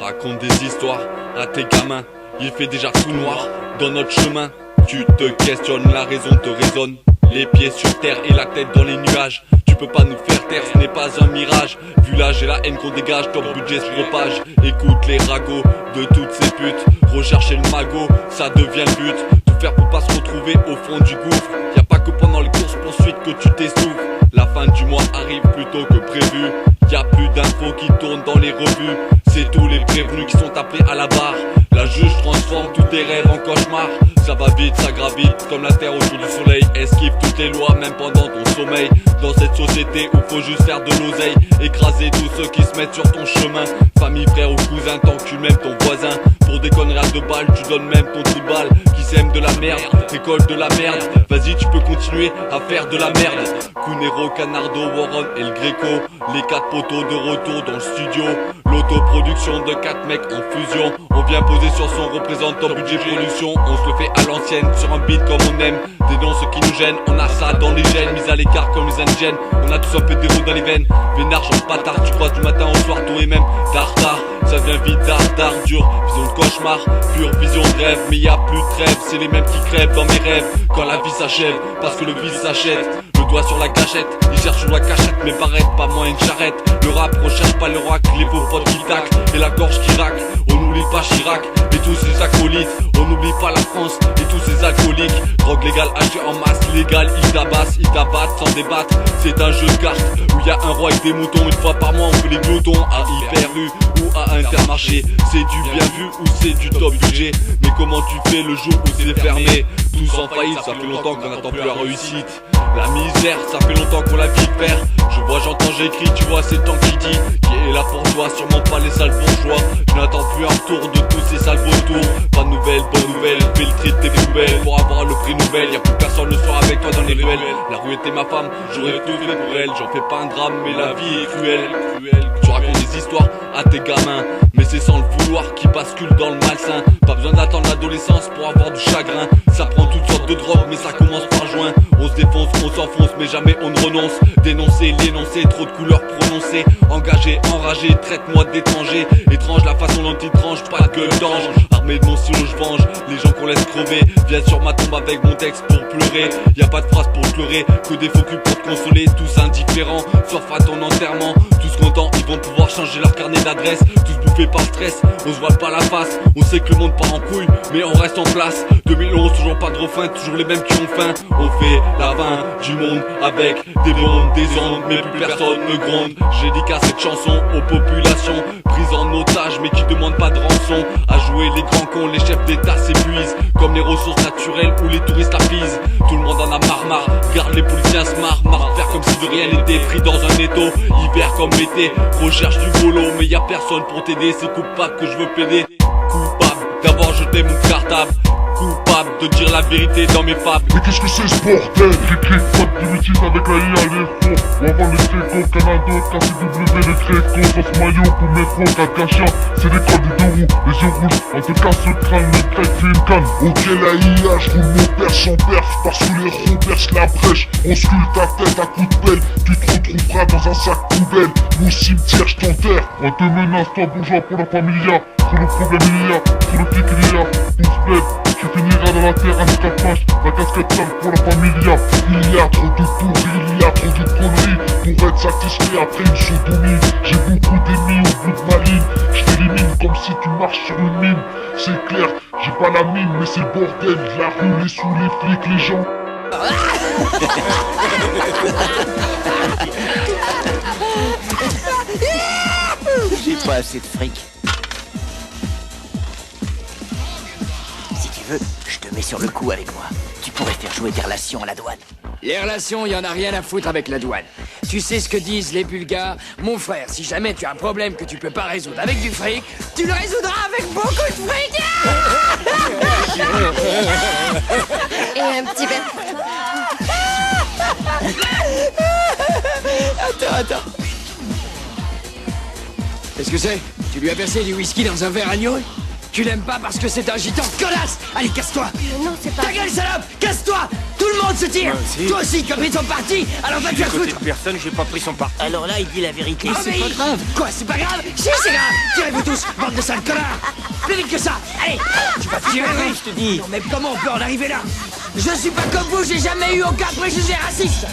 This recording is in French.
Raconte des histoires à tes gamins. Il fait déjà tout noir dans notre chemin. Tu te questionnes, la raison te résonne. Les pieds sur terre et la tête dans les nuages. Tu peux pas nous faire taire, ce n'est pas un mirage. Vu l'âge et la haine qu'on dégage, ton budget se propage. Écoute les ragots de toutes ces putes. Rechercher le magot, ça devient le but. Tout faire pour pas se retrouver au fond du gouffre. Y'a pas que pendant les courses poursuites que tu t'essouffles. La fin du mois arrive plus tôt que prévu. Y'a plus d'infos qui tournent dans les revues. C'est tous les prévenus qui sont appelés à la barre. La juge transforme tous tes rêves en cauchemar. Ça va vite, ça gravite comme la terre autour du soleil. Esquive toutes les lois même pendant ton sommeil. Dans cette société où faut juste faire de l'oseille. Écraser tous ceux qui se mettent sur ton chemin. Famille, frère ou cousin, tant que tu m'aimes ton voisin. Pour des conneries à 2 balles, tu donnes même ton trou de balle. Qui sème de la merde, récolte de la merde. Vas-y, tu peux continuer à faire de la merde. Cunero, Canardo, Warren et le Greco. Les 4 poteaux de retour dans le studio. L'autoproduction de 4 mecs en fusion. On vient poser sur son représentant budget production. On se le fait à l'ancienne, sur un beat comme on aime. Dénonce ce qui nous gêne, on a ça dans les gènes. Mis à l'écart comme les indigènes. On a tous un peu des roues dans les veines. Vénard, genre bâtard, tu croises du matin au soir, tout et même tartare. Ça vient vite, tard, dur, vision de cauchemar, pure vision de rêve. Mais y a plus de trêve, c'est les mêmes qui crèvent dans mes rêves. Quand la vie s'achève, parce que le vice s'achète. Le doigt sur la gâchette, ils cherchent sur la cachette. Mais barrette, pas moins une charrette. Le rap recherche pas le rock, les beaux potes qui taclent. Et la gorge qui racle, on n'oublie pas Chirac et tous ses acolytes. On n'oublie pas la France et tous ses alcooliques. Drogue légale, acheter en masse, illégal, ils tabassent, ils t'abattent sans débattre. C'est un jeu de cartes où y a un roi avec des moutons. Une fois par mois on fait les gloutons à Hyper U ou à Intermarché. C'est du bien vu ou c'est du top budget. Mais comment tu fais le jour où c'est fermé? Tous en faillite, ça fait longtemps qu'on n'attend plus la réussite. La misère, ça fait longtemps qu'on la vit perd. Je vois, j'entends, j'écris, tu vois, c'est le temps qui dit. Qui est là pour toi, sûrement pas les sales bourgeois. Je n'attends plus un retour de tous ces sales vautours. Pas de nouvelles, bonne nouvelle, fais le tri de tes poubelles. Pour avoir le prix Nobel, y'a plus personne le soir avec toi dans les ruelles. La rue était ma femme, j'aurais tout fait pour elle. J'en fais pas un drame, mais la vie est cruelle. Tu racontes des histoires à tes gamins, mais c'est sans le vouloir qui bascule dans le malsain. Pas besoin d'attendre l'adolescence pour avoir du chagrin. Ça prend toutes sortes de drogues, mais ça commence par juin. On se défonce, on s'enfonce, mais jamais on ne renonce. Dénoncer, l'énoncer, trop de couleurs prononcées. Engagé, enragé, traite-moi d'étranger. Étrange la façon dont il tranche, pas de gueule d'ange. Armé de mon silo, je venge les gens qu'on laisse crever. Viens sur ma tombe avec mon texte pour pleurer. Y a pas de phrase pour pleurer, que des faux culs pour te consoler. Tous indifférents, sauf à ton enterrement. Tous contents, ils vont pouvoir changer leur carnet d'adresse. Tous bouffés par le stress, on se voit pas la face. On sait que le monde part en couille, mais on reste en place. 2011, toujours pas de refrain, toujours les mêmes qui ont faim. On fait la fin du monde avec des bombes, des ondes, mais plus personne ne gronde. J'ai dédicace cette chanson aux populations prises en otage, mais qui demandent pas de rançon. À jouer les grands cons, les chefs d'état s'épuisent, comme les ressources naturelles ou les touristes la pisent. Tout le monde en a marre, garde les policiers se marre de faire comme si de rien n'était. Pris dans un étau, hiver comme été, recherche du boulot, mais y a personne pour t'aider. C'est coupable que je veux plaider, coupable d'avoir jeté mon cartable, coupable de dire la vérité dans mes fables. Mais qu'est-ce que c'est ce bordel? J'écris pas de bêtises avec la IA, les faux. On va voir le Créco, Canado, KCW, le Créco, sauce maillot pour mes faux, Kakasha. C'est des codes de 2 roues, les yeux rouges, on te casse le crâne, le crête fait une canne. Ok la IA, je roule mon perche en perche, par sous les ronds, perce la brèche. On sculpte ta tête à coups de pelle, tu te retrouveras dans un sac poubelle. Au cimetière, je t'enterre. On te menace, toi bourgeois, pour la familia. Pour le problème il y a, pour le flic il y a, pour ce bled, tu finiras dans la terre avec ta fâche, la casquette sale pour la familia. Il y a trop de pourris, il y a trop de conneries, pour être satisfait après une sodomie. J'ai beaucoup d'ennemis au bout de ma ligne, je t'élimine comme si tu marches sur une mine. C'est clair, j'ai pas la mine, mais c'est le bordel, la rue, les sous, les flics, les gens. J'ai pas assez de fric. Si tu veux, je te mets sur le coup avec moi. Tu pourrais faire jouer tes relations à la douane. Les relations, y en a rien à foutre avec la douane. Tu sais ce que disent les Bulgares? Mon frère, si jamais tu as un problème que tu peux pas résoudre avec du fric, tu le résoudras avec beaucoup de fric. Et un petit verre pour toi. Attends. Qu'est-ce que c'est? Tu lui as versé du whisky dans un verre agneau? Tu l'aimes pas parce que c'est un gitan connasse. Allez, casse-toi. Non, c'est pas... Ta gueule, salope. Casse-toi. Tout le monde se tire. Si. Toi aussi, qui as pris son parti. Alors va te Du faire côté foutre. de personne, j'ai pas pris son part. Alors là, il dit la vérité. Ah, mais Quoi, c'est pas grave? Si, c'est grave. Tirez-vous tous, bande de sales connards. Plus vite que ça. Allez, tu vas tirer, oui, je te dis. Non, mais comment on peut en arriver là? Je suis pas comme vous, j'ai jamais eu aucun préjugé raciste.